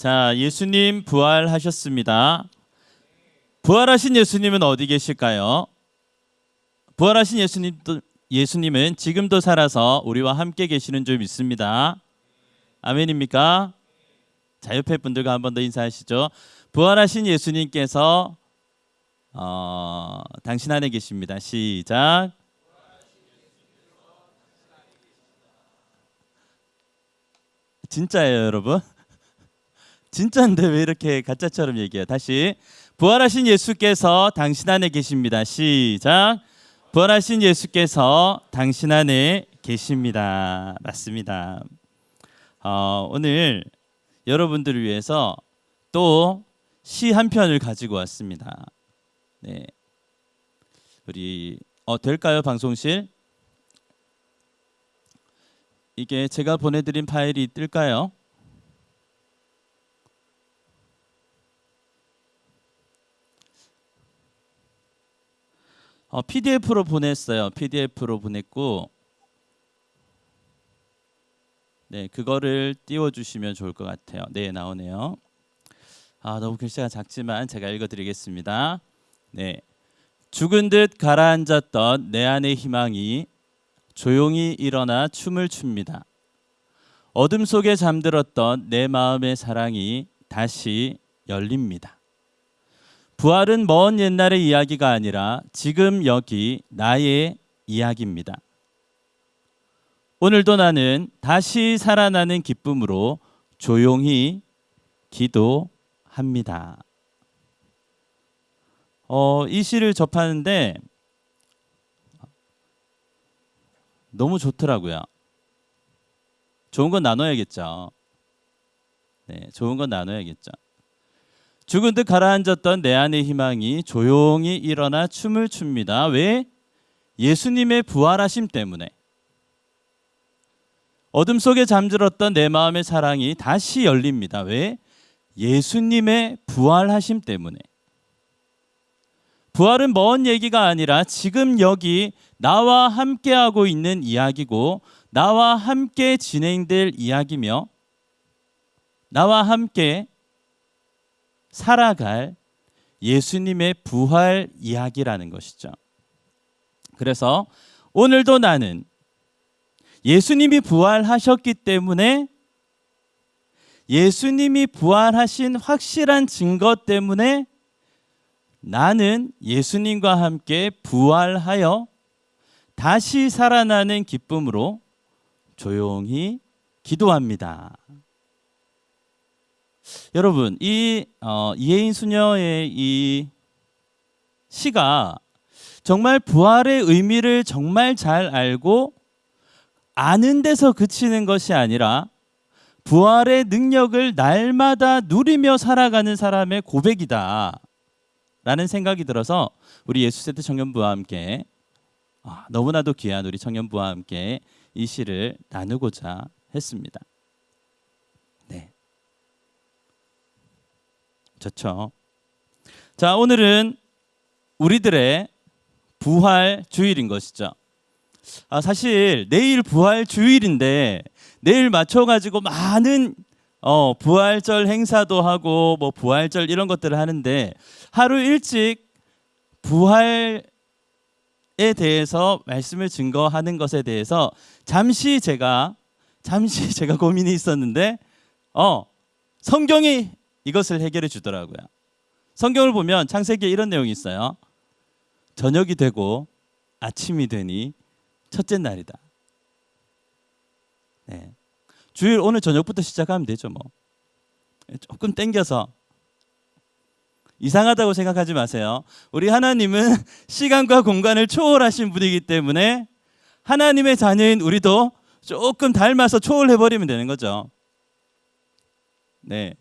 자, 예수님 부활하셨습니다. 부활하신 예수님은 어디 계실까요? 부활하신 예수님은 지금도 살아서 우리와 함께 계시는 줄 믿습니다. 아멘입니까? 자, 옆에 분들과 한 번 더 인사하시죠. 부활하신 예수님께서 당신 안에 계십니다. 시작. 진짜예요, 여러분? 진짜인데 왜 이렇게 가짜처럼 얘기해요? 다시. 부활하신 예수께서 당신 안에 계십니다. 시작. 부활하신 예수께서 당신 안에 계십니다. 맞습니다. 오늘 여러분들을 위해서 또 시 한 편을 가지고 왔습니다. 네, 우리 될까요, 방송실? 이게 제가 보내드린 파일이 뜰까요? PDF로 보냈어요. PDF로 보냈고, 네, 그거를 띄워주시면 좋을 것 같아요. 네, 나오네요. 너무 글씨가 작지만 제가 읽어드리겠습니다. 네, 죽은 듯 가라앉았던 내 안의 희망이 조용히 일어나 춤을 춥니다. 어둠 속에 잠들었던 내 마음의 사랑이 다시 열립니다. 부활은 먼 옛날의 이야기가 아니라 지금 여기 나의 이야기입니다. 오늘도 나는 다시 살아나는 기쁨으로 조용히 기도합니다. 이 시를 접하는데 너무 좋더라고요. 좋은 건 나눠야겠죠. 네, 좋은 건 나눠야겠죠. 죽은 듯 가라앉았던 내 안의 희망이 조용히 일어나 춤을 춥니다. 왜? 예수님의 부활하심 때문에. 어둠 속에 잠들었던 내 마음의 사랑이 다시 열립니다. 왜? 예수님의 부활하심 때문에. 부활은 먼 얘기가 아니라 지금 여기 나와 함께하고 있는 이야기고, 나와 함께 진행될 이야기며, 나와 함께 살아갈 예수님의 부활 이야기라는 것이죠. 그래서 오늘도 나는 예수님이 부활하셨기 때문에, 예수님이 부활하신 확실한 증거 때문에 나는 예수님과 함께 부활하여 다시 살아나는 기쁨으로 조용히 기도합니다. 여러분, 이 이혜인 수녀의 이 시가 정말 부활의 의미를 정말 잘 알고 아는 데서 그치는 것이 아니라 부활의 능력을 날마다 누리며 살아가는 사람의 고백이다 라는 생각이 들어서 우리 예수세대 청년부와 함께 너무나도 귀한 우리 청년부와 함께 이 시를 나누고자 했습니다. 네, 좋죠. 자, 오늘은 우리들의 부활 주일인 것이죠. 사실 내일 부활 주일인데 내일 맞춰가지고 많은 부활절 행사도 하고 뭐 부활절 이런 것들을 하는데, 하루 일찍 부활에 대해서 말씀을 증거하는 것에 대해서 잠시 제가 고민이 있었는데 성경이 이것을 해결해 주더라고요. 성경을 보면 창세기에 이런 내용이 있어요. 저녁이 되고 아침이 되니 첫째 날이다. 네. 주일 오늘 저녁부터 시작하면 되죠. 뭐 조금 땡겨서. 이상하다고 생각하지 마세요. 우리 하나님은 시간과 공간을 초월하신 분이기 때문에 하나님의 자녀인 우리도 조금 닮아서 초월해버리면 되는 거죠. 네.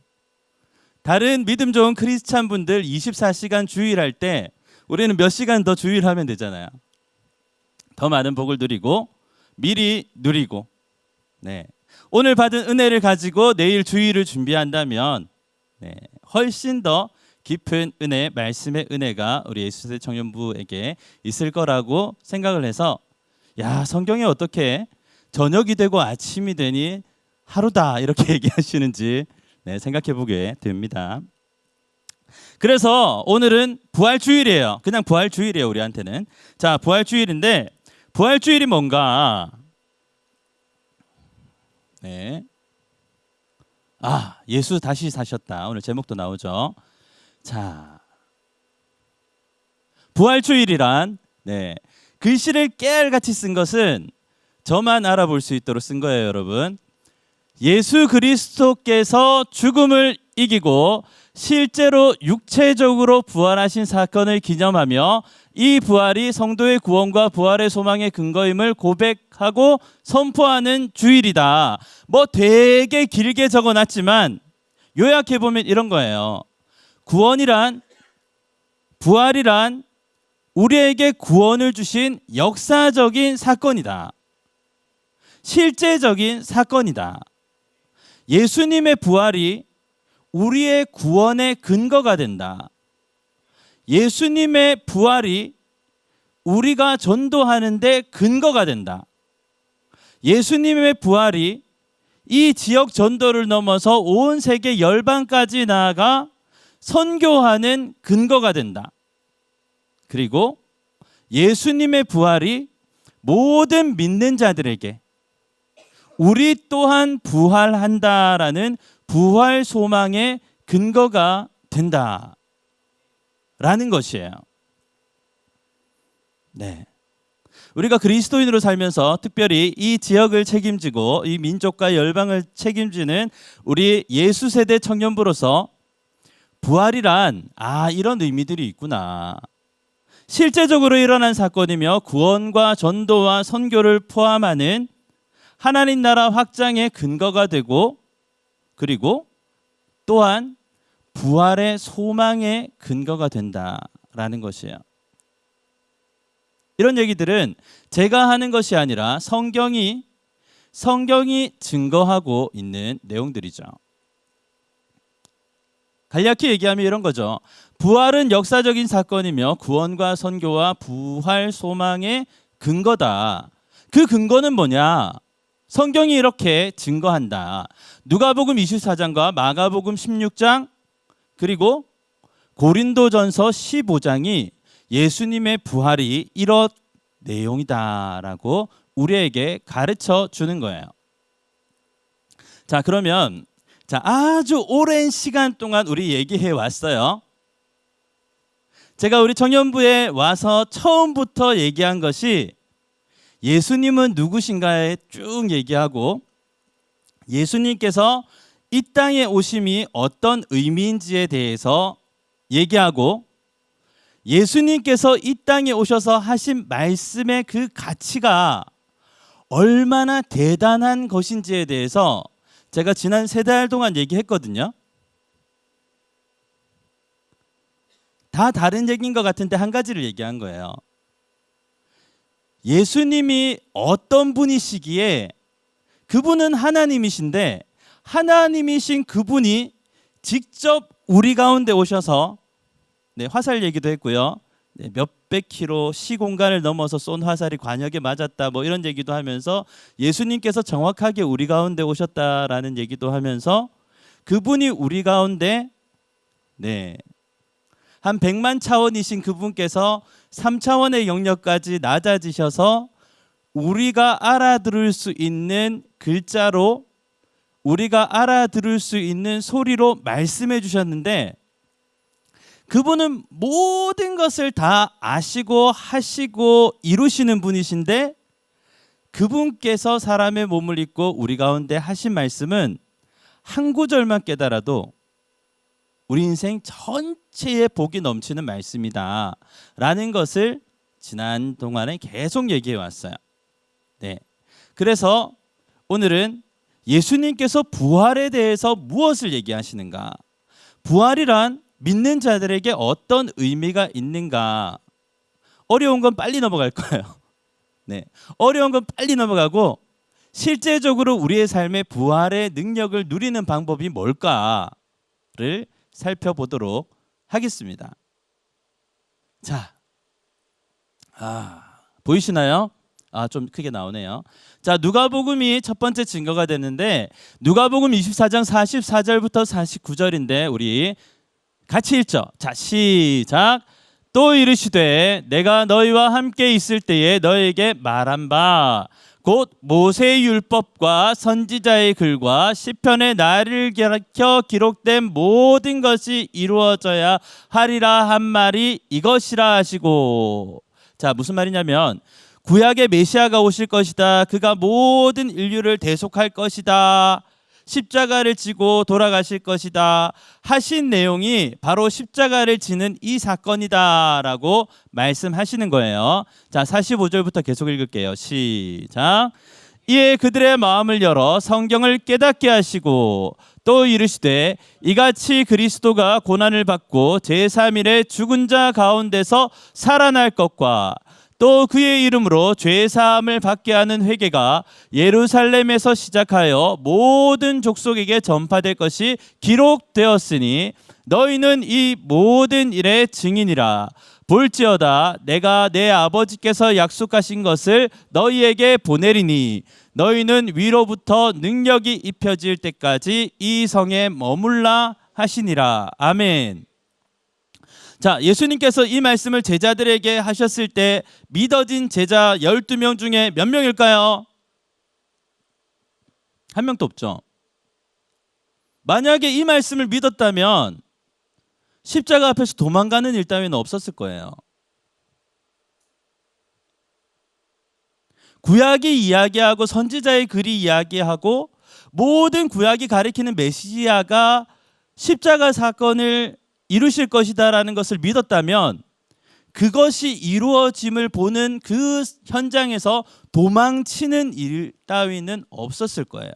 다른 믿음 좋은 크리스찬 분들 24시간 주일할 때 우리는 몇 시간 더 주일하면 되잖아요. 더 많은 복을 누리고 미리 누리고, 네, 오늘 받은 은혜를 가지고 내일 주일을 준비한다면 훨씬 더 깊은 은혜, 말씀의 은혜가 우리 예수세 청년부에게 있을 거라고 생각을 해서, 야, 성경에 어떻게 저녁이 되고 아침이 되니 하루다 이렇게 얘기하시는지 네, 생각해 보게 됩니다. 그래서 오늘은 부활주일이에요. 그냥 부활주일이에요, 우리한테는. 자, 부활주일인데 부활주일이 뭔가? 네. 예수 다시 사셨다. 오늘 제목도 나오죠. 자, 부활주일이란 글씨를 깨알같이 쓴 것은 저만 알아볼 수 있도록 쓴 거예요, 여러분. 예수 그리스도께서 죽음을 이기고 실제로 육체적으로 부활하신 사건을 기념하며 이 부활이 성도의 구원과 부활의 소망의 근거임을 고백하고 선포하는 주일이다. 뭐 되게 길게 적어놨지만 요약해 보면 이런 거예요. 구원이란, 부활이란 우리에게 구원을 주신 역사적인 사건이다. 실제적인 사건이다. 예수님의 부활이 우리의 구원의 근거가 된다. 예수님의 부활이 우리가 전도하는데 근거가 된다. 예수님의 부활이 이 지역 전도를 넘어서 온 세계 열방까지 나아가 선교하는 근거가 된다. 그리고 예수님의 부활이 모든 믿는 자들에게 우리 또한 부활한다라는 부활 소망의 근거가 된다라는 것이에요. 네. 우리가 그리스도인으로 살면서 특별히 이 지역을 책임지고 이 민족과 열방을 책임지는 우리 예수 세대 청년부로서 부활이란 이런 의미들이 있구나. 실제적으로 일어난 사건이며 구원과 전도와 선교를 포함하는 하나님 나라 확장의 근거가 되고 그리고 또한 부활의 소망의 근거가 된다라는 것이에요. 이런 얘기들은 제가 하는 것이 아니라 성경이 증거하고 있는 내용들이죠. 간략히 얘기하면 이런 거죠. 부활은 역사적인 사건이며 구원과 선교와 부활 소망의 근거다. 그 근거는 뭐냐? 성경이 이렇게 증거한다. 누가복음 24장과 마가복음 16장 그리고 고린도전서 15장이 예수님의 부활이 이런 내용이다라고 우리에게 가르쳐 주는 거예요. 자, 그러면 아주 오랜 시간 동안 우리 얘기해 왔어요. 제가 우리 청년부에 와서 처음부터 얘기한 것이 예수님은 누구신가에 쭉 얘기하고 예수님께서 이 땅에 오심이 어떤 의미인지에 대해서 얘기하고 예수님께서 이 땅에 오셔서 하신 말씀의 그 가치가 얼마나 대단한 것인지에 대해서 제가 지난 3달 동안 얘기했거든요. 다 다른 얘기인 것 같은데 한 가지를 얘기한 거예요. 예수님이 어떤 분이시기에 그분은 하나님이신데 하나님이신 그분이 직접 우리 가운데 오셔서 화살 얘기도 했고요. 몇백 킬로 시공간을 넘어서 쏜 화살이 관역에 맞았다 뭐 이런 얘기도 하면서 예수님께서 정확하게 우리 가운데 오셨다라는 얘기도 하면서 그분이 우리 가운데 한 100만 차원이신 그분께서 3차원의 영역까지 낮아지셔서 우리가 알아들을 수 있는 글자로 우리가 알아들을 수 있는 소리로 말씀해 주셨는데 그분은 모든 것을 다 아시고 하시고 이루시는 분이신데 그분께서 사람의 몸을 입고 우리 가운데 하신 말씀은 한 구절만 깨달아도 우리 인생 전체에 복이 넘치는 말씀이다 라는 것을 지난 동안에 계속 얘기해 왔어요. 그래서 오늘은 예수님께서 부활에 대해서 무엇을 얘기하시는가, 부활이란 믿는 자들에게 어떤 의미가 있는가. 어려운 건 빨리 넘어갈 거예요. 어려운 건 빨리 넘어가고 실제적으로 우리의 삶의 부활의 능력을 누리는 방법이 뭘까를 살펴보도록 하겠습니다. 자, 보이시나요? 좀 크게 나오네요. 자, 누가복음이 첫 번째 증거가 되는데 누가복음 24장 44절부터 49절인데 우리 같이 읽죠. 자, 시작. 또 이르시되 내가 너희와 함께 있을 때에 너희에게 말한 바 곧 모세의 율법과 선지자의 글과 시편의 나를 가리켜 기록된 모든 것이 이루어져야 하리라 한 말이 이것이라 하시고. 자, 무슨 말이냐면 구약의 메시아가 오실 것이다. 그가 모든 인류를 대속할 것이다. 십자가를 지고 돌아가실 것이다 하신 내용이 바로 십자가를 지는 이 사건이다라고 말씀하시는 거예요. 자, 45절부터 계속 읽을게요. 시작. 이에 그들의 마음을 열어 성경을 깨닫게 하시고 또 이르시되 이같이 그리스도가 고난을 받고 제3일에 죽은 자 가운데서 살아날 것과 또 그의 이름으로 죄사함을 받게 하는 회개가 예루살렘에서 시작하여 모든 족속에게 전파될 것이 기록되었으니 너희는 이 모든 일의 증인이라. 볼지어다 내가 내 아버지께서 약속하신 것을 너희에게 보내리니 너희는 위로부터 능력이 입혀질 때까지 이 성에 머물라 하시니라. 아멘. 자, 예수님께서 이 말씀을 제자들에게 하셨을 때 믿어진 제자 12명 중에 몇 명일까요? 한 명도 없죠. 만약에 이 말씀을 믿었다면 십자가 앞에서 도망가는 일 따위는 없었을 거예요. 구약이 이야기하고 선지자의 글이 이야기하고 모든 구약이 가리키는 메시아가 십자가 사건을 이루실 것이다라는 것을 믿었다면 그것이 이루어짐을 보는 그 현장에서 도망치는 일 따위는 없었을 거예요.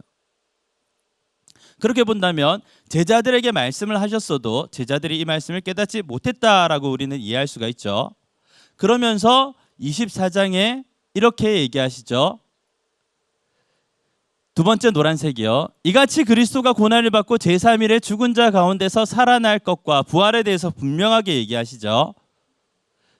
그렇게 본다면 제자들에게 말씀을 하셨어도 제자들이 이 말씀을 깨닫지 못했다라고 우리는 이해할 수가 있죠. 그러면서 24장에 이렇게 얘기하시죠. 두 번째 노란색이요. 이같이 그리스도가 고난을 받고 제3일에 죽은 자 가운데서 살아날 것과 부활에 대해서 분명하게 얘기하시죠.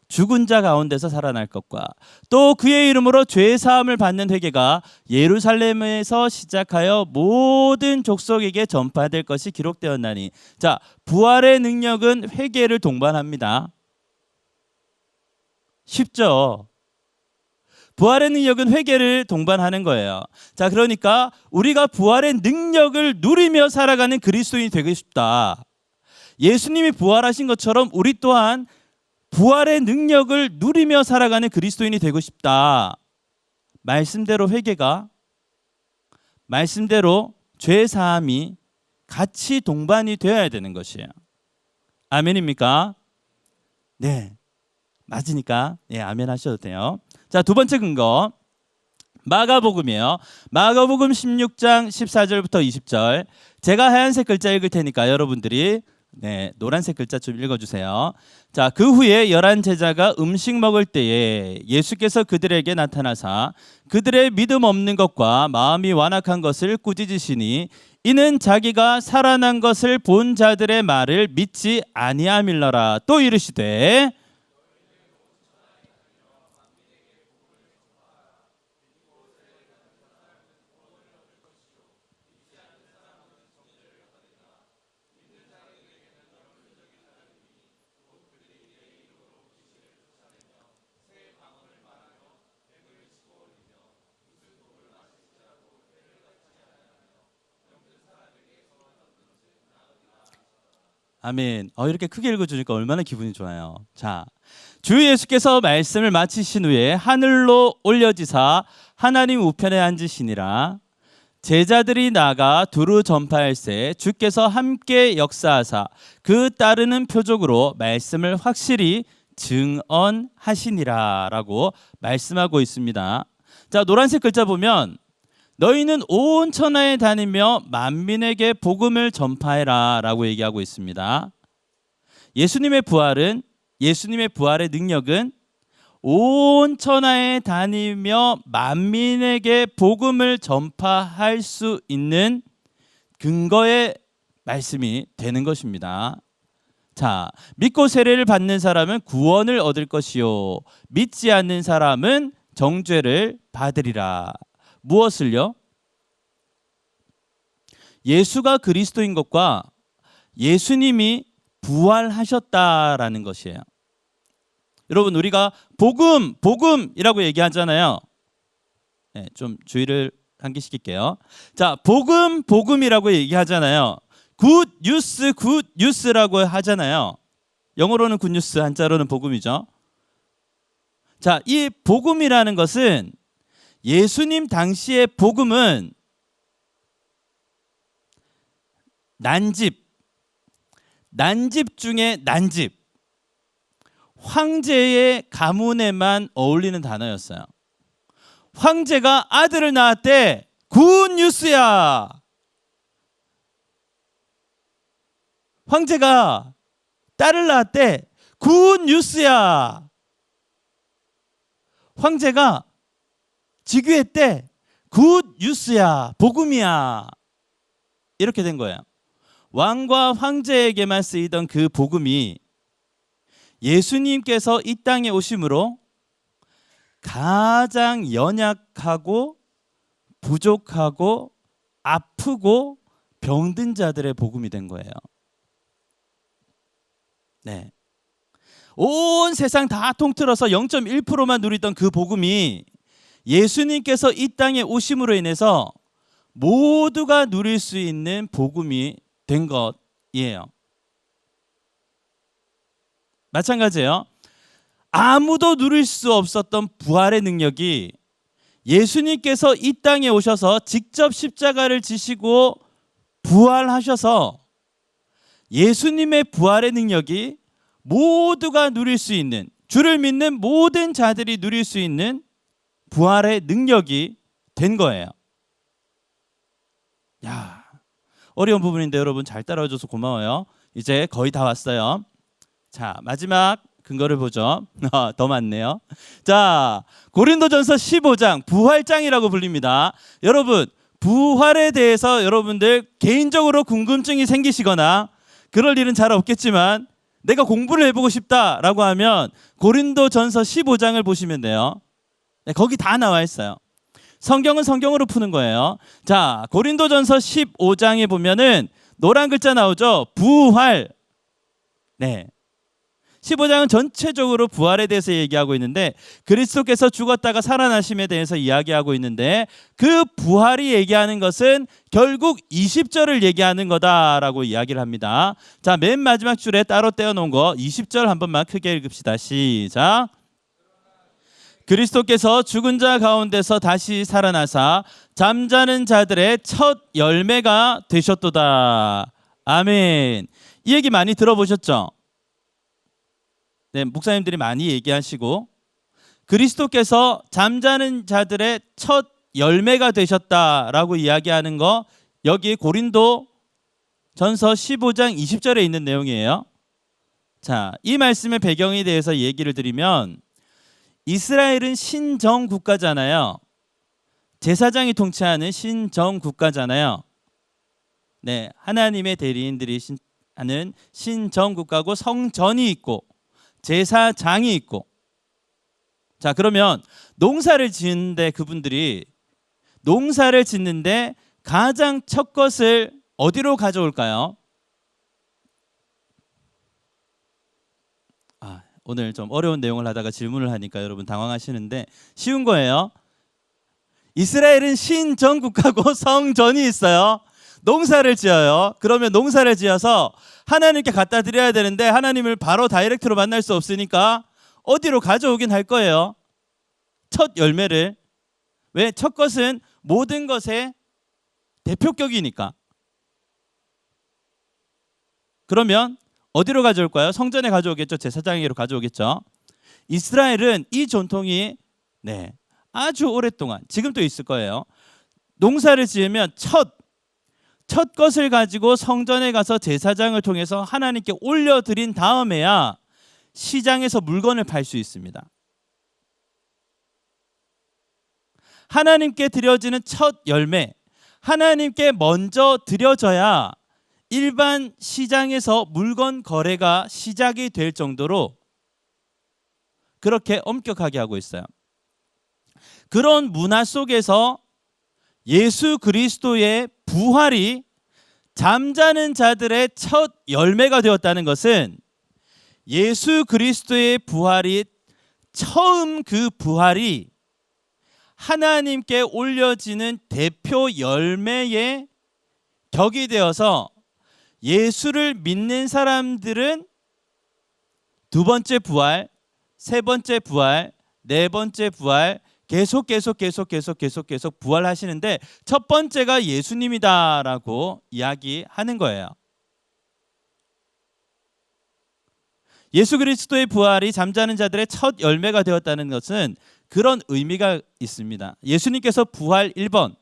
죽은 자 가운데서 살아날 것과 또 그의 이름으로 죄 사함을 받는 회개가 예루살렘에서 시작하여 모든 족속에게 전파될 것이 기록되었나니. 자, 부활의 능력은 회개를 동반합니다. 쉽죠? 부활의 능력은 회개를 동반하는 거예요. 자, 그러니까 우리가 부활의 능력을 누리며 살아가는 그리스도인이 되고 싶다. 예수님이 부활하신 것처럼 우리 또한 부활의 능력을 누리며 살아가는 그리스도인이 되고 싶다. 말씀대로 회개가, 말씀대로 죄 사함이 같이 동반이 되어야 되는 것이에요. 아멘입니까? 네, 맞으니까 아멘 하셔도 돼요. 자, 두 번째 근거 마가복음이에요. 마가복음 16장 14절부터 20절. 제가 하얀색 글자 읽을 테니까 여러분들이 노란색 글자 좀 읽어주세요. 자, 그 후에 11 제자가 음식 먹을 때에 예수께서 그들에게 나타나사 그들의 믿음 없는 것과 마음이 완악한 것을 꾸짖으시니 이는 자기가 살아난 것을 본 자들의 말을 믿지 아니함일러라. 또 이르시되 아멘. 이렇게 크게 읽어주니까 얼마나 기분이 좋아요. 자, 주 예수께서 말씀을 마치신 후에 하늘로 올려지사 하나님 우편에 앉으시니라. 제자들이 나가 두루 전파할새 주께서 함께 역사하사 그 따르는 표적으로 말씀을 확실히 증언하시니라 라고 말씀하고 있습니다. 자, 노란색 글자 보면 너희는 온 천하에 다니며 만민에게 복음을 전파해라 라고 얘기하고 있습니다. 예수님의 부활의 능력은 온 천하에 다니며 만민에게 복음을 전파할 수 있는 근거의 말씀이 되는 것입니다. 자, 믿고 세례를 받는 사람은 구원을 얻을 것이요 믿지 않는 사람은 정죄를 받으리라. 무엇을요? 예수가 그리스도인 것과 예수님이 부활하셨다라는 것이에요. 여러분, 우리가 복음이라고 얘기하잖아요. 네, 좀 주의를 환기시킬게요. 자, 복음이라고 얘기하잖아요. 굿뉴스라고 하잖아요. 영어로는 굿뉴스, 한자로는 복음이죠. 자, 이 복음이라는 것은 예수님 당시의 복음은 난집 중에 난집, 황제의 가문에만 어울리는 단어였어요. 황제가 아들을 낳았대. 굿뉴스야. 황제가 딸을 낳았대. 굿뉴스야. 황제가 즉위했대. 굿뉴스야. 복음이야. 이렇게 된 거예요. 왕과 황제에게만 쓰이던 그 복음이 예수님께서 이 땅에 오심으로 가장 연약하고 부족하고 아프고 병든 자들의 복음이 된 거예요. 네. 온 세상 다 통틀어서 0.1%만 누리던 그 복음이 예수님께서 이 땅에 오심으로 인해서 모두가 누릴 수 있는 복음이 된 것이에요. 마찬가지예요. 아무도 누릴 수 없었던 부활의 능력이 예수님께서 이 땅에 오셔서 직접 십자가를 지시고 부활하셔서 예수님의 부활의 능력이 모두가 누릴 수 있는, 주를 믿는 모든 자들이 누릴 수 있는 부활의 능력이 된 거예요. 야, 어려운 부분인데 여러분 잘 따라와줘서 고마워요. 이제 거의 다 왔어요. 자, 마지막 근거를 보죠. 더 많네요. 자, 고린도전서 15장 부활장이라고 불립니다. 여러분, 부활에 대해서 여러분들 개인적으로 궁금증이 생기시거나 그럴 일은 잘 없겠지만 내가 공부를 해보고 싶다라고 하면 고린도전서 15장을 보시면 돼요. 네, 거기 다 나와 있어요. 성경은 성경으로 푸는 거예요. 자, 고린도전서 15장에 보면은 노란 글자 나오죠. 부활. 네. 15장은 전체적으로 부활에 대해서 얘기하고 있는데 그리스도께서 죽었다가 살아나심에 대해서 이야기하고 있는데 그 부활이 얘기하는 것은 결국 20절을 얘기하는 거다라고 이야기를 합니다. 자, 맨 마지막 줄에 따로 떼어놓은 거 20절 한 번만 크게 읽읍시다. 시작. 그리스도께서 죽은 자 가운데서 다시 살아나사 잠자는 자들의 첫 열매가 되셨도다. 아멘. 이 얘기 많이 들어보셨죠? 네, 목사님들이 많이 얘기하시고 그리스도께서 잠자는 자들의 첫 열매가 되셨다라고 이야기하는 거 여기 고린도 전서 15장 20절에 있는 내용이에요. 자, 이 말씀의 배경에 대해서 얘기를 드리면 이스라엘은 신정 국가잖아요. 제사장이 통치하는 신정 국가잖아요. 네, 하나님의 대리인들이 하는 신정 국가고 성전이 있고 제사장이 있고. 자, 그러면 농사를 짓는데 그분들이 농사를 짓는데 가장 첫 것을 어디로 가져올까요? 오늘 좀 어려운 내용을 하다가 질문을 하니까 여러분 당황하시는데 쉬운 거예요. 이스라엘은 신정 국가고 성전이 있어요. 농사를 지어요. 그러면 농사를 지어서 하나님께 갖다 드려야 되는데 하나님을 바로 다이렉트로 만날 수 없으니까 어디로 가져오긴 할 거예요. 첫 열매를. 왜? 첫 것은 모든 것의 대표격이니까. 그러면 어디로 가져올까요? 성전에 가져오겠죠. 제사장에게로 가져오겠죠. 이스라엘은 이 전통이 아주 오랫동안 지금도 있을 거예요. 농사를 지으면 첫 것을 가지고 성전에 가서 제사장을 통해서 하나님께 올려드린 다음에야 시장에서 물건을 팔 수 있습니다. 하나님께 드려지는 첫 열매, 하나님께 먼저 드려져야 일반 시장에서 물건 거래가 시작이 될 정도로 그렇게 엄격하게 하고 있어요. 그런 문화 속에서 예수 그리스도의 부활이 잠자는 자들의 첫 열매가 되었다는 것은 예수 그리스도의 부활이 처음 그 부활이 하나님께 올려지는 대표 열매의 격이 되어서 예수를 믿는 사람들은 두 번째 부활, 세 번째 부활, 네 번째 부활 계속 부활하시는데 첫 번째가 예수님이다라고 이야기하는 거예요. 예수 그리스도의 부활이 잠자는 자들의 첫 열매가 되었다는 것은 그런 의미가 있습니다. 예수님께서 부활 1번,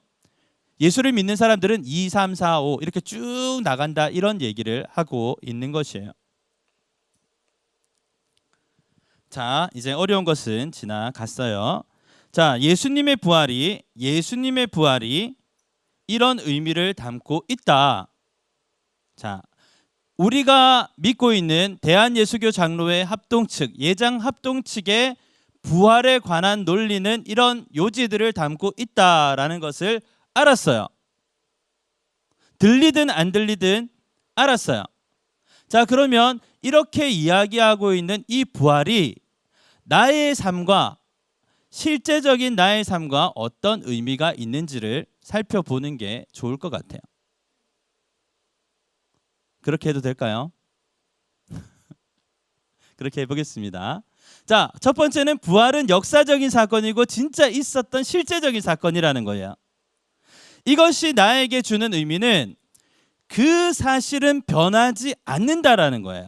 예수를 믿는 사람들은 2, 3, 4, 5 이렇게 쭉 나간다 이런 얘기를 하고 있는 것이에요. 자, 이제 어려운 것은 지나갔어요. 자, 예수님의 부활이 이런 의미를 담고 있다. 자, 우리가 믿고 있는 대한예수교 장로회 합동 측, 예장 합동 측의 부활에 관한 논리는 이런 요지들을 담고 있다라는 것을 알았어요. 들리든 안 들리든 알았어요. 자, 그러면 이렇게 이야기하고 있는 이 부활이 나의 삶과 실제적인 나의 삶과 어떤 의미가 있는지를 살펴보는 게 좋을 것 같아요. 그렇게 해도 될까요? 그렇게 해보겠습니다. 자, 첫 번째는 부활은 역사적인 사건이고 진짜 있었던 실제적인 사건이라는 거예요. 이것이 나에게 주는 의미는 그 사실은 변하지 않는다라는 거예요.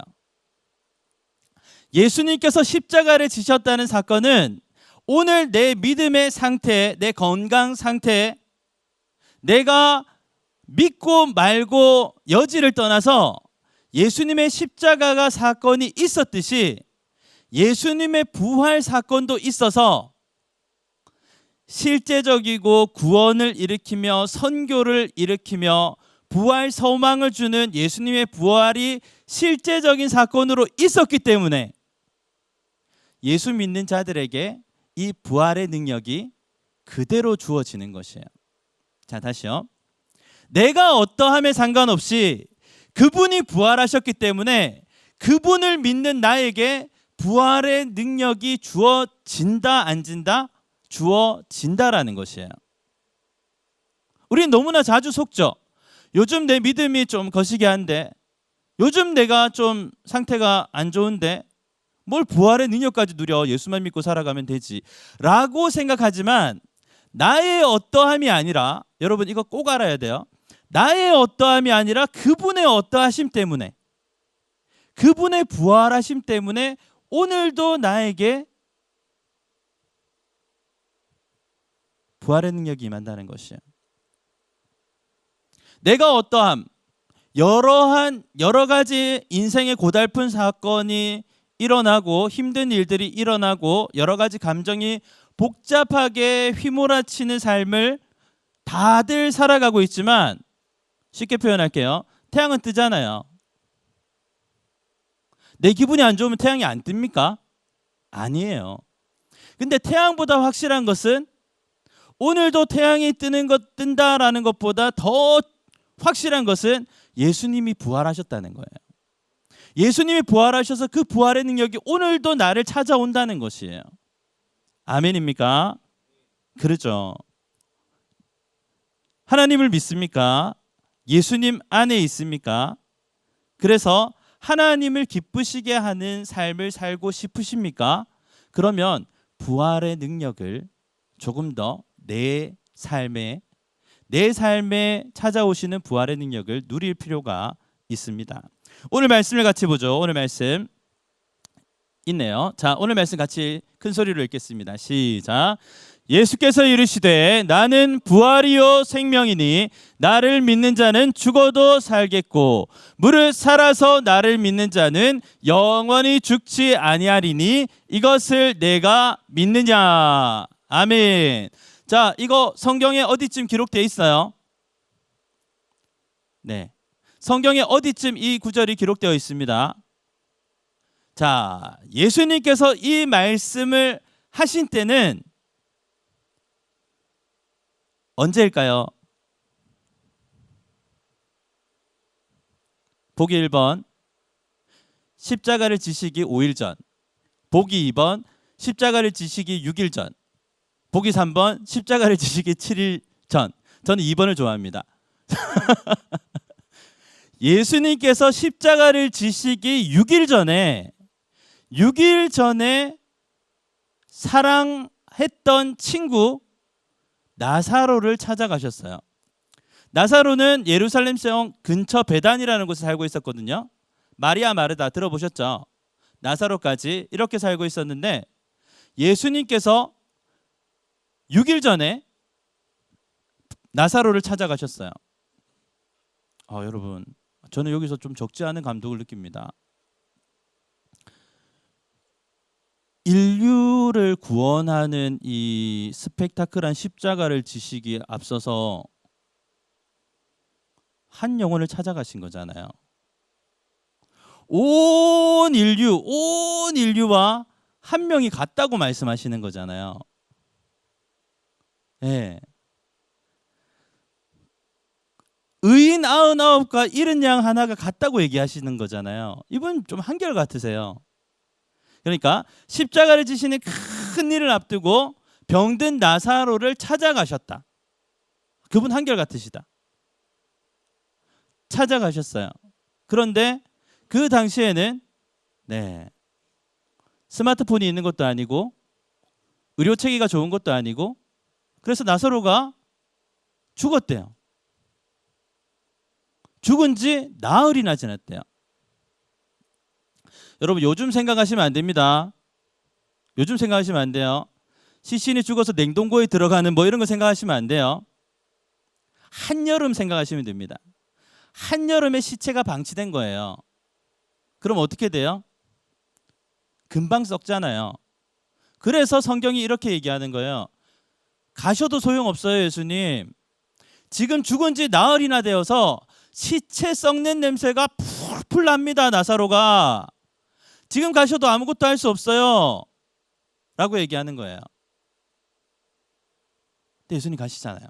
예수님께서 십자가를 지셨다는 사건은 오늘 내 믿음의 상태, 내 건강 상태, 내가 믿고 말고 여지를 떠나서 예수님의 십자가가 사건이 있었듯이 예수님의 부활 사건도 있어서 실제적이고 구원을 일으키며 선교를 일으키며 부활 소망을 주는 예수님의 부활이 실제적인 사건으로 있었기 때문에 예수 믿는 자들에게 이 부활의 능력이 그대로 주어지는 것이에요. 자, 다시요. 내가 어떠함에 상관없이 그분이 부활하셨기 때문에 그분을 믿는 나에게 부활의 능력이 주어진다 안 진다? 주어진다라는 것이에요. 우리는 너무나 자주 속죠. 요즘 내 믿음이 좀 거시기한데, 요즘 내가 좀 상태가 안 좋은데 뭘 부활의 능력까지 누려, 예수만 믿고 살아가면 되지 라고 생각하지만 나의 어떠함이 아니라, 여러분 이거 꼭 알아야 돼요. 나의 어떠함이 아니라 그분의 어떠하심 때문에, 그분의 부활하심 때문에 오늘도 나에게 부활의 능력이 임한다는 것이에요. 내가 어떠함, 여러 가지 인생의 고달픈 사건이 일어나고 힘든 일들이 일어나고 여러 가지 감정이 복잡하게 휘몰아치는 삶을 다들 살아가고 있지만, 쉽게 표현할게요. 태양은 뜨잖아요. 내 기분이 안 좋으면 태양이 안 뜹니까? 아니에요. 근데 태양보다 확실한 것은 오늘도 태양이 뜬다라는 것보다 더 확실한 것은 예수님이 부활하셨다는 거예요. 예수님이 부활하셔서 그 부활의 능력이 오늘도 나를 찾아온다는 것이에요. 아멘입니까? 그렇죠. 하나님을 믿습니까? 예수님 안에 있습니까? 그래서 하나님을 기쁘시게 하는 삶을 살고 싶으십니까? 그러면 부활의 능력을 조금 더 내 삶에 찾아오시는 부활의 능력을 누릴 필요가 있습니다. 오늘 말씀을 같이 보죠. 오늘 말씀 있네요. 자, 오늘 말씀 같이 큰 소리로 읽겠습니다. 시작. 예수께서 이르시되 나는 부활이요 생명이니 나를 믿는 자는 죽어도 살겠고 무릇 살아서 나를 믿는 자는 영원히 죽지 아니하리니 이것을 내가 믿느냐. 아멘. 자, 이거 성경에 어디쯤 기록되어 있어요? 네, 성경에 어디쯤 이 구절이 기록되어 있습니다. 자, 예수님께서 이 말씀을 하신 때는 언제일까요? 보기 1번 십자가를 지시기 5일 전, 보기 2번 십자가를 지시기 6일 전, 보기 3번 십자가를 지시기 7일 전. 저는 2번을 좋아합니다. 예수님께서 십자가를 지시기 6일 전에 사랑했던 친구 나사로를 찾아가셨어요. 나사로는 예루살렘성 근처 베단이라는 곳에 살고 있었거든요. 마리아 마르다 들어보셨죠? 나사로까지 이렇게 살고 있었는데 예수님께서 6일 전에 나사로를 찾아가셨어요. 여러분, 저는 여기서 좀 적지 않은 감동을 느낍니다. 인류를 구원하는 이 스펙타클한 십자가를 지시기에 앞서서 한 영혼을 찾아가신 거잖아요. 온 인류와 한 명이 같다고 말씀하시는 거잖아요. 네. 의인 99과 잃은 양 하나가 같다고 얘기하시는 거잖아요. 이분 좀 한결같으세요. 그러니까 십자가를 지시는 큰 일을 앞두고 병든 나사로를 찾아가셨다. 그분 한결같으시다. 찾아가셨어요. 그런데 그 당시에는 스마트폰이 있는 것도 아니고 의료 체계가 좋은 것도 아니고 그래서 나사로가 죽었대요. 죽은 지 나흘이나 지났대요. 여러분, 요즘 생각하시면 안 됩니다. 요즘 생각하시면 안 돼요. 시신이 죽어서 냉동고에 들어가는 뭐 이런 거 생각하시면 안 돼요. 한여름 생각하시면 됩니다. 한여름에 시체가 방치된 거예요. 그럼 어떻게 돼요? 금방 썩잖아요. 그래서 성경이 이렇게 얘기하는 거예요. 가셔도 소용없어요, 예수님. 지금 죽은 지 나흘이나 되어서 시체 썩는 냄새가 풀풀 납니다, 나사로가. 지금 가셔도 아무것도 할 수 없어요 라고 얘기하는 거예요. 근데 예수님 가시잖아요.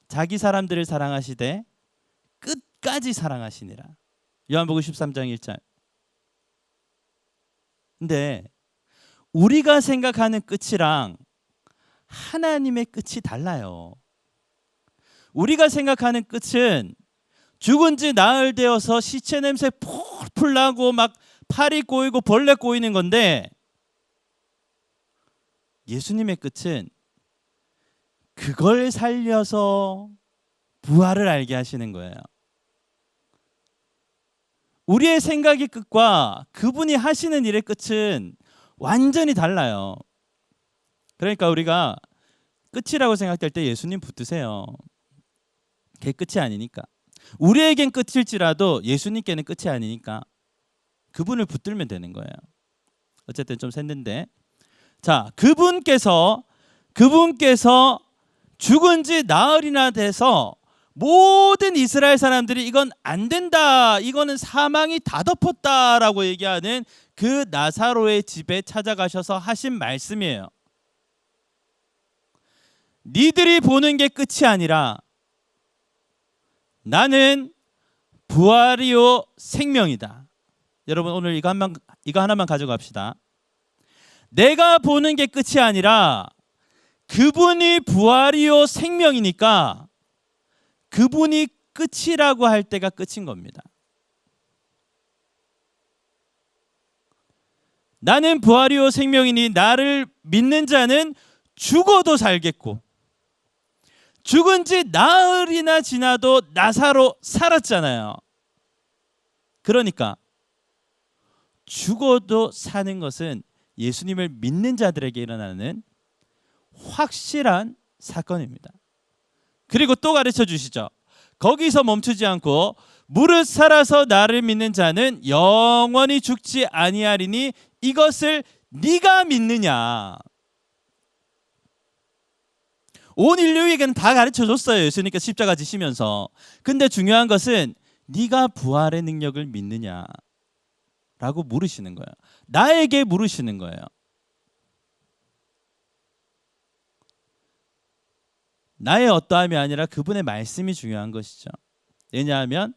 자기 사람들을 사랑하시되 끝까지 사랑하시니라. 요한복음 13장 1절. 근데 우리가 생각하는 끝이랑 하나님의 끝이 달라요. 우리가 생각하는 끝은 죽은 지 나흘 되어서 시체 냄새 풀풀 나고 막 팔이 꼬이고 벌레 꼬이는 건데 예수님의 끝은 그걸 살려서 부활을 알게 하시는 거예요. 우리의 생각의 끝과 그분이 하시는 일의 끝은 완전히 달라요. 그러니까 우리가 끝이라고 생각될 때 예수님 붙드세요. 그게 끝이 아니니까. 우리에겐 끝일지라도 예수님께는 끝이 아니니까 그분을 붙들면 되는 거예요. 어쨌든 좀 샜는데, 자, 그분께서 죽은 지 나흘이나 돼서 모든 이스라엘 사람들이 이건 안 된다, 이거는 사망이 다 덮었다라고 얘기하는 그 나사로의 집에 찾아가셔서 하신 말씀이에요. 니들이 보는 게 끝이 아니라 나는 부활이요 생명이다. 여러분, 오늘 이거 하나만 가져갑시다. 내가 보는 게 끝이 아니라 그분이 부활이요 생명이니까 그분이 끝이라고 할 때가 끝인 겁니다. 나는 부활이요 생명이니 나를 믿는 자는 죽어도 살겠고, 죽은 지 나흘이나 지나도 나사로 살았잖아요. 그러니까 죽어도 사는 것은 예수님을 믿는 자들에게 일어나는 확실한 사건입니다. 그리고 또 가르쳐 주시죠. 거기서 멈추지 않고 무릇 살아서 나를 믿는 자는 영원히 죽지 아니하리니 이것을 네가 믿느냐. 온 인류에게는 다 가르쳐 줬어요, 예수님께서 십자가 지시면서. 근데 중요한 것은 네가 부활의 능력을 믿느냐 라고 물으시는 거예요. 나에게 물으시는 거예요. 나의 어떠함이 아니라 그분의 말씀이 중요한 것이죠. 왜냐하면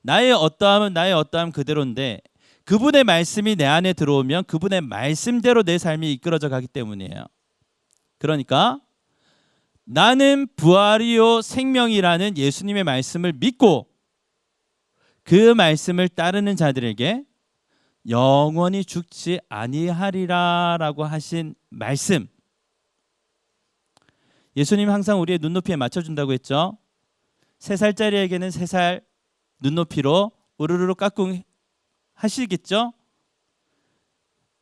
나의 어떠함은 나의 어떠함 그대로인데 그분의 말씀이 내 안에 들어오면 그분의 말씀대로 내 삶이 이끌어져 가기 때문이에요. 그러니까 나는 부활이요 생명이라는 예수님의 말씀을 믿고 그 말씀을 따르는 자들에게 영원히 죽지 아니하리라라고 하신 말씀. 예수님 항상 우리의 눈높이에 맞춰준다고 했죠. 3살짜리에게는 3살 눈높이로 우르르 깍꿍 하시겠죠.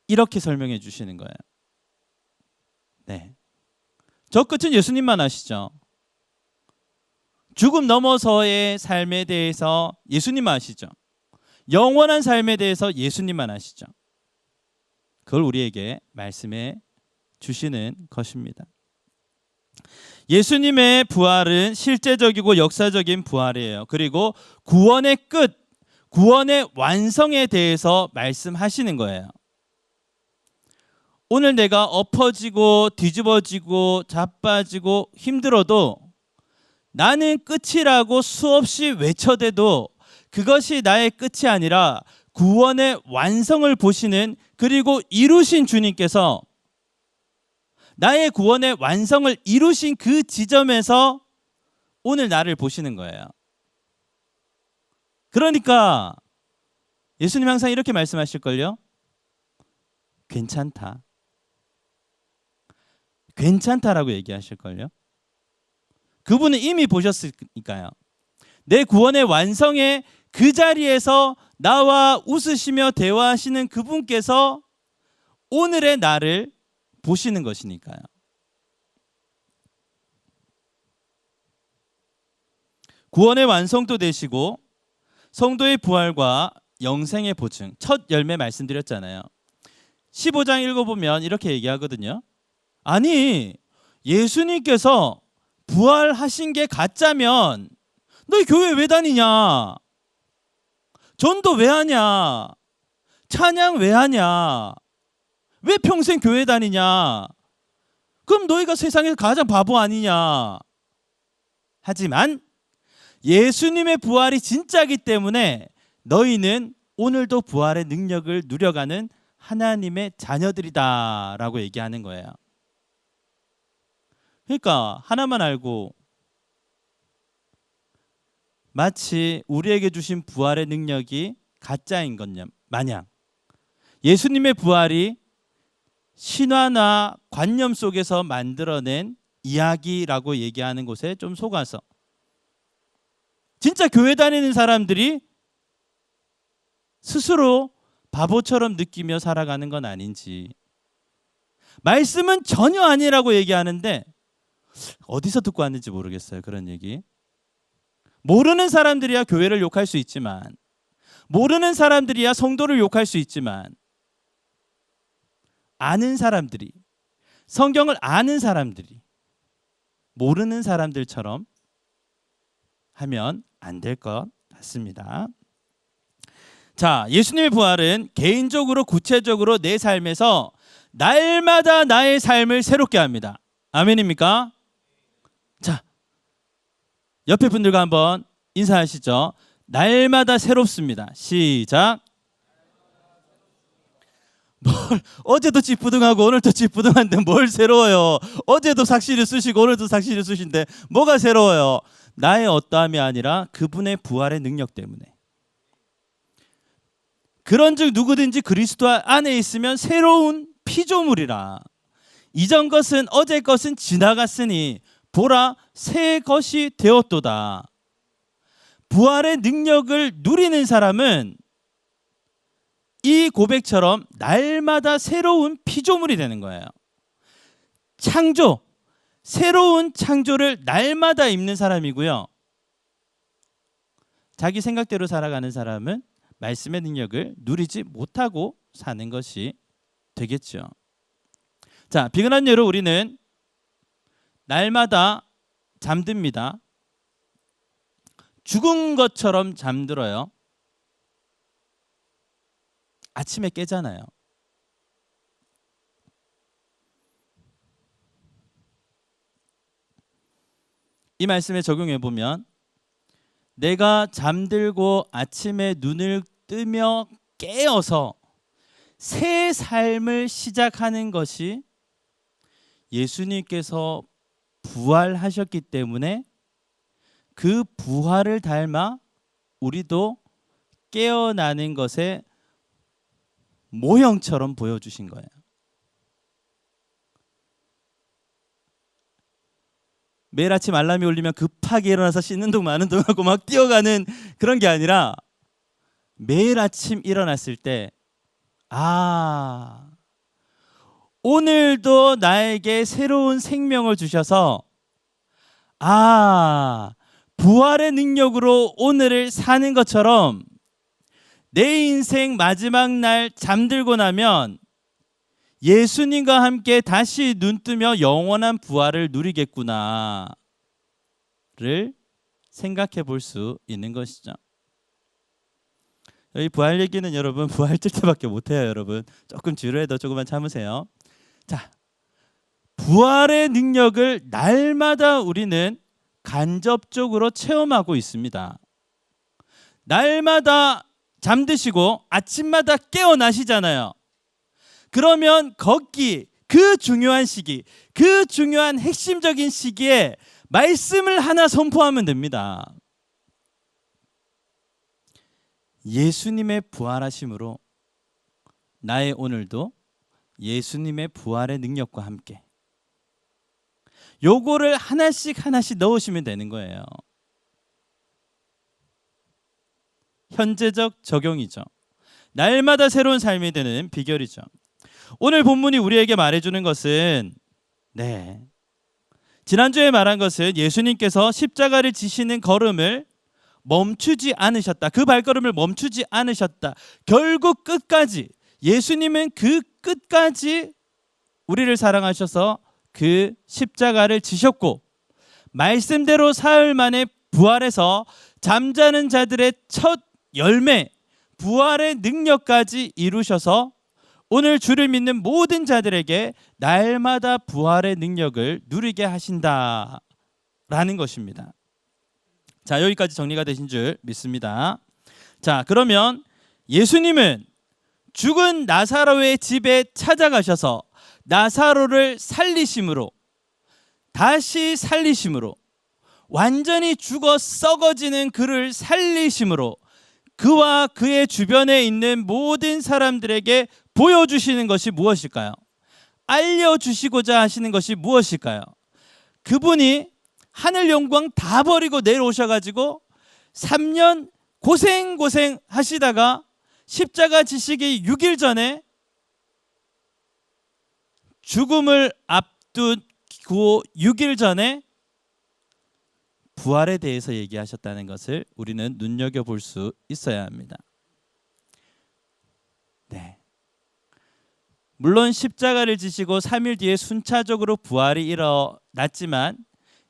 이렇게 설명해 주시는 거예요. 네, 저 끝은 예수님만 아시죠. 죽음 넘어서의 삶에 대해서 예수님만 아시죠. 영원한 삶에 대해서 예수님만 아시죠. 그걸 우리에게 말씀해 주시는 것입니다. 예수님의 부활은 실제적이고 역사적인 부활이에요. 그리고 구원의 끝, 구원의 완성에 대해서 말씀하시는 거예요. 오늘 내가 엎어지고 뒤집어지고 자빠지고 힘들어도 나는 끝이라고 수없이 외쳐대도 그것이 나의 끝이 아니라 구원의 완성을 보시는, 그리고 이루신 주님께서 나의 구원의 완성을 이루신 그 지점에서 오늘 나를 보시는 거예요. 그러니까 예수님 항상 이렇게 말씀하실걸요. 괜찮다. 괜찮다라고 얘기하실걸요. 그분은 이미 보셨으니까요. 내 구원의 완성의 그 자리에서 나와 웃으시며 대화하시는 그분께서 오늘의 나를 보시는 것이니까요. 구원의 완성도 되시고 성도의 부활과 영생의 보증, 첫 열매 말씀드렸잖아요. 15장 읽어보면 이렇게 얘기하거든요. 아니, 예수님께서 부활하신 게 가짜면 너희 교회 왜 다니냐? 전도 왜 하냐? 찬양 왜 하냐? 왜 평생 교회 다니냐? 그럼 너희가 세상에서 가장 바보 아니냐? 하지만 예수님의 부활이 진짜이기 때문에 너희는 오늘도 부활의 능력을 누려가는 하나님의 자녀들이다라고 얘기하는 거예요. 그러니까 하나만 알고 마치 우리에게 주신 부활의 능력이 가짜인 것 마냥 예수님의 부활이 신화나 관념 속에서 만들어낸 이야기라고 얘기하는 곳에 좀 속아서 진짜 교회 다니는 사람들이 스스로 바보처럼 느끼며 살아가는 건 아닌지. 말씀은 전혀 아니라고 얘기하는데 어디서 듣고 왔는지 모르겠어요. 그런 얘기. 모르는 사람들이야 교회를 욕할 수 있지만, 모르는 사람들이야 성도를 욕할 수 있지만, 아는 사람들이, 성경을 아는 사람들이 모르는 사람들처럼 하면 안 될 것 같습니다. 자, 예수님의 부활은 개인적으로 구체적으로 내 삶에서 날마다 나의 삶을 새롭게 합니다. 아멘입니까? 자, 옆에 분들과 한번 인사하시죠. 날마다 새롭습니다. 시작. 어제도 찌뿌둥하고 오늘도 찌뿌둥한데 뭘 새로워요? 어제도 삭시를 쓰시고 오늘도 삭시를 쓰신데 뭐가 새로워요? 나의 어떠함이 아니라 그분의 부활의 능력 때문에. 그런즉 누구든지 그리스도 안에 있으면 새로운 피조물이라. 이전 것은 어제 것은 지나갔으니 보라 새 것이 되었도다. 부활의 능력을 누리는 사람은 이 고백처럼 날마다 새로운 피조물이 되는 거예요. 창조, 새로운 창조를 날마다 입는 사람이고요. 자기 생각대로 살아가는 사람은 말씀의 능력을 누리지 못하고 사는 것이 되겠죠. 자, 비근한 예로 우리는 날마다 잠듭니다. 죽은 것처럼 잠들어요. 아침에 깨잖아요. 이 말씀에 적용해 보면 내가 잠들고 아침에 눈을 뜨며 깨어서 새 삶을 시작하는 것이 예수님께서 부활하셨기 때문에 그 부활을 닮아 우리도 깨어나는 것의 모형처럼 보여주신 거예요. 매일 아침 알람이 울리면 급하게 일어나서 씻는 동 마는 동 하고 막 뛰어가는 그런 게 아니라 매일 아침 일어났을 때 오늘도 나에게 새로운 생명을 주셔서 부활의 능력으로 오늘을 사는 것처럼 내 인생 마지막 날 잠들고 나면 예수님과 함께 다시 눈뜨며 영원한 부활을 누리겠구나를 생각해 볼 수 있는 것이죠. 이 부활 얘기는 여러분 부활 뜰 때밖에 못해요. 여러분 조금 지루해도 조금만 참으세요. 자, 부활의 능력을 날마다 우리는 간접적으로 체험하고 있습니다. 날마다 잠드시고 아침마다 깨어나시잖아요. 그러면 거기 그 중요한 시기, 그 중요한 핵심적인 시기에 말씀을 하나 선포하면 됩니다. 예수님의 부활하심으로 나의 오늘도 예수님의 부활의 능력과 함께 요거를 하나씩 넣으시면 되는 거예요. 현재적 적용이죠. 날마다 새로운 삶이 되는 비결이죠. 오늘 본문이 우리에게 말해주는 것은 지난주에 말한 것은 예수님께서 십자가를 지시는 걸음을 멈추지 않으셨다. 그 발걸음을 멈추지 않으셨다. 결국 끝까지 예수님은 그 끝까지 우리를 사랑하셔서 그 십자가를 지셨고 말씀대로 사흘 만에 부활해서 잠자는 자들의 첫 열매 부활의 능력까지 이루셔서 오늘 주를 믿는 모든 자들에게 날마다 부활의 능력을 누리게 하신다라는 것입니다. 자, 여기까지 정리가 되신 줄 믿습니다. 자, 그러면 예수님은 죽은 나사로의 집에 찾아가셔서 나사로를 살리심으로 다시 살리심으로 완전히 죽어 썩어지는 그를 살리심으로 그와 그의 주변에 있는 모든 사람들에게 보여주시는 것이 무엇일까요? 알려주시고자 하시는 것이 무엇일까요? 그분이 하늘 영광 다 버리고 내려오셔가지고 3년 고생 하시다가 십자가 지시기 6일 전에 죽음을 앞두고 6일 전에 부활에 대해서 얘기하셨다는 것을 우리는 눈여겨볼 수 있어야 합니다. 물론 십자가를 지시고 3일 뒤에 순차적으로 부활이 일어났지만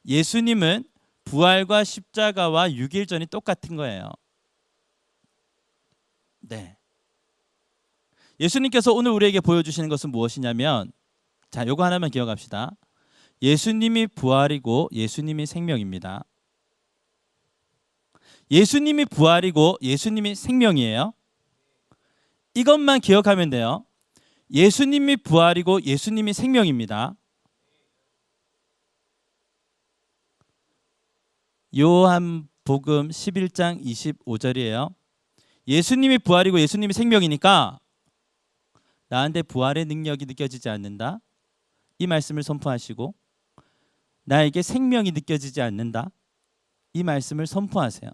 예수님은 부활과 십자가와 6일 전이 똑같은 거예요. 예수님께서 오늘 우리에게 보여주시는 것은 무엇이냐면 자, 요거 하나만 기억합시다. 예수님이 부활이고 예수님이 생명입니다. 예수님이 부활이고 예수님이 생명이에요. 이것만 기억하면 돼요. 예수님이 부활이고 예수님이 생명입니다. 요한복음 11장 25절이에요. 예수님이 부활이고 예수님이 생명이니까 나한테 부활의 능력이 느껴지지 않는다. 이 말씀을 선포하시고 나에게 생명이 느껴지지 않는다. 이 말씀을 선포하세요.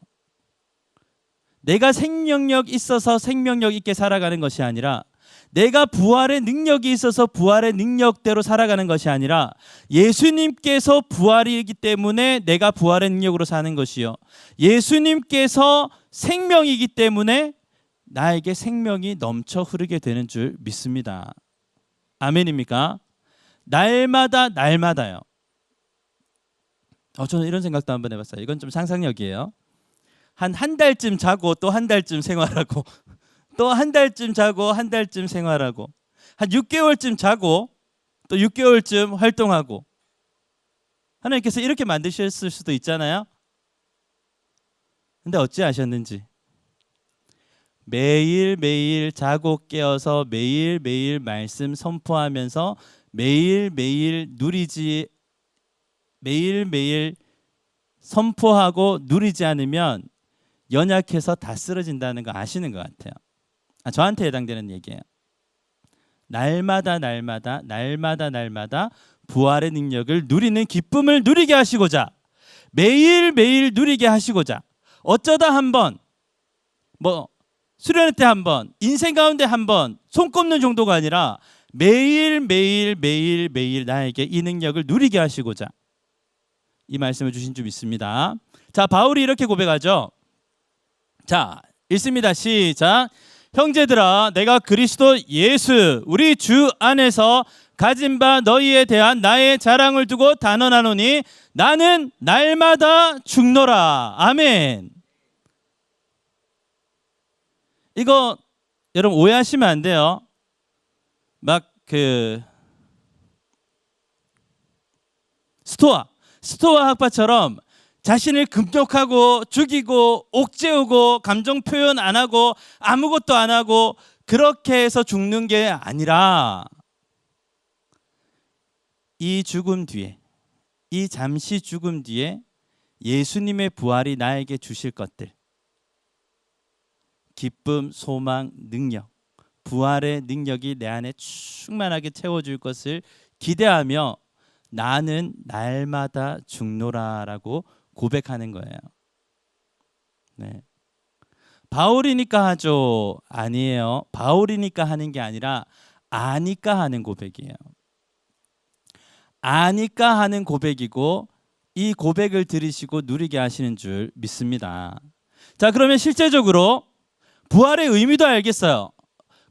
내가 생명력 있어서 생명력 있게 살아가는 것이 아니라 내가 부활의 능력이 있어서 부활의 능력대로 살아가는 것이 아니라 예수님께서 부활이기 때문에 내가 부활의 능력으로 사는 것이요 예수님께서 생명이기 때문에 나에게 생명이 넘쳐 흐르게 되는 줄 믿습니다. 아멘입니까? 날마다요. 저는 이런 생각도 한번 해봤어요. 이건 좀 상상력이에요. 한 달쯤 자고 또 한 달쯤 생활하고 또 한 달쯤 자고 한 달쯤 생활하고 한 6개월쯤 자고 또 6개월쯤 활동하고 하나님께서 이렇게 만드셨을 수도 있잖아요. 근데 어찌하셨는지 매일매일 자고 깨어서 매일매일 말씀 선포하면서 매일매일 선포하고 누리지 않으면 연약해서 다 쓰러진다는 거 아시는 것 같아요. 저한테 해당되는 얘기예요. 날마다 부활의 능력을 누리는 기쁨을 누리게 하시고자, 매일매일 누리게 하시고자, 어쩌다 한번, 수련회 때 한번, 인생 가운데 한번 손꼽는 정도가 아니라 매일매일 나에게 이 능력을 누리게 하시고자 이 말씀을 주신 줄 믿습니다. 자, 바울이 이렇게 고백하죠. 자, 읽습니다. 시작. 형제들아, 내가 그리스도 예수 우리 주 안에서 가진 바 너희에 대한 나의 자랑을 두고 단언하노니 나는 날마다 죽노라. 아멘. 이거 여러분 오해하시면 안 돼요. 막 스토아 학파처럼 자신을 금욕하고 죽이고 옥죄우고 감정 표현 안 하고 아무것도 안 하고 그렇게 해서 죽는 게 아니라 이 죽음 뒤에, 이 잠시 죽음 뒤에 예수님의 부활이 나에게 주실 것들, 기쁨, 소망, 능력, 부활의 능력이 내 안에 충만하게 채워줄 것을 기대하며 나는 날마다 죽노라라고 고백하는 거예요. 네. 바울이니까 하죠? 아니에요. 바울이니까 하는 게 아니라 아니까 하는 고백이에요. 아니까 하는 고백이고 이 고백을 들으시고 누리게 하시는 줄 믿습니다. 자, 그러면 실제적으로 부활의 의미도 알겠어요.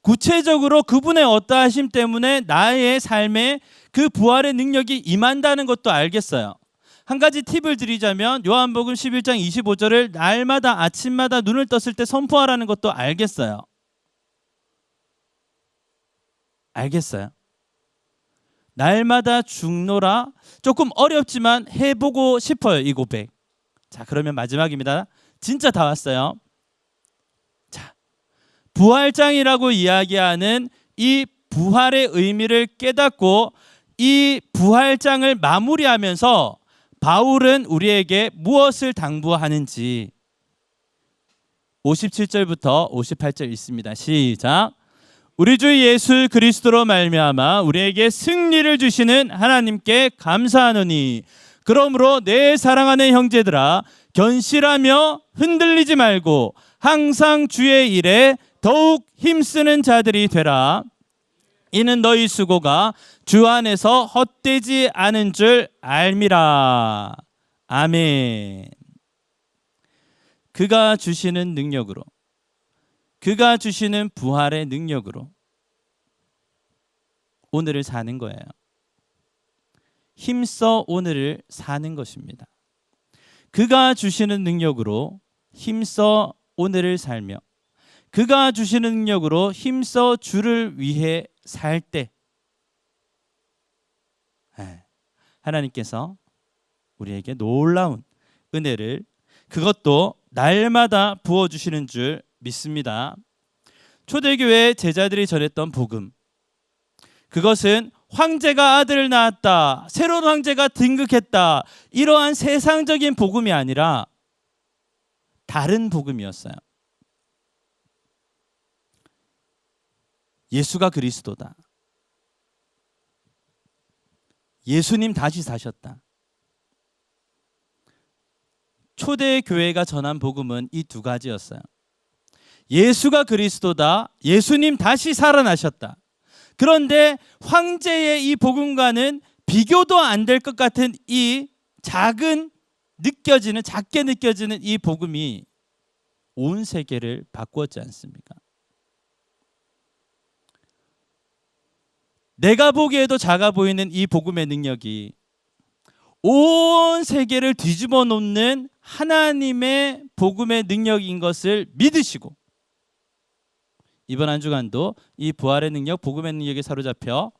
구체적으로 그분의 어떠하심 때문에 나의 삶에 그 부활의 능력이 임한다는 것도 알겠어요. 한 가지 팁을 드리자면 요한복음 11장 25절을 날마다 아침마다 눈을 떴을 때 선포하라는 것도 알겠어요. 날마다 죽노라. 조금 어렵지만 해보고 싶어요, 이 고백. 자, 그러면 마지막입니다. 진짜 다 왔어요. 자, 부활장이라고 이야기하는 이 부활의 의미를 깨닫고 이 부활장을 마무리하면서 바울은 우리에게 무엇을 당부하는지 57절부터 58절 있습니다. 시작. 우리 주 예수 그리스도로 말미암아 우리에게 승리를 주시는 하나님께 감사하노니 그러므로 내 사랑하는 형제들아 견실하며 흔들리지 말고 항상 주의 일에 더욱 힘쓰는 자들이 되라. 이는 너희 수고가 주 안에서 헛되지 않은 줄 알미라. 아멘. 그가 주시는 능력으로, 그가 주시는 부활의 능력으로 오늘을 사는 거예요. 힘써 오늘을 사는 것입니다. 그가 주시는 능력으로 힘써 오늘을 살며 그가 주시는 능력으로 힘써 주를 위해 살 때 하나님께서 우리에게 놀라운 은혜를 그것도 날마다 부어주시는 줄 믿습니다. 초대교회 제자들이 전했던 복음, 그것은 황제가 아들을 낳았다, 새로운 황제가 등극했다, 이러한 세상적인 복음이 아니라 다른 복음이었어요. 예수가 그리스도다. 예수님 다시 사셨다. 초대교회가 전한 복음은 이 두 가지였어요. 예수가 그리스도다. 예수님 다시 살아나셨다. 그런데 황제의 이 복음과는 비교도 안 될 것 같은 이 작게 느껴지는 이 복음이 온 세계를 바꾸었지 않습니까? 내가 보기에도 작아 보이는 이 복음의 능력이 온 세계를 뒤집어 놓는 하나님의 복음의 능력인 것을 믿으시고 이번 한 주간도 이 부활의 능력, 복음의 능력에 사로잡혀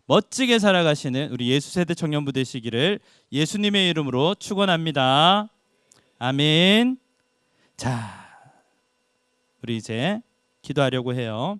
멋지게 살아가시는 우리 예수세대 청년부 되시기를 예수님의 이름으로 축원합니다. 아멘. 자, 우리 이제 기도하려고 해요.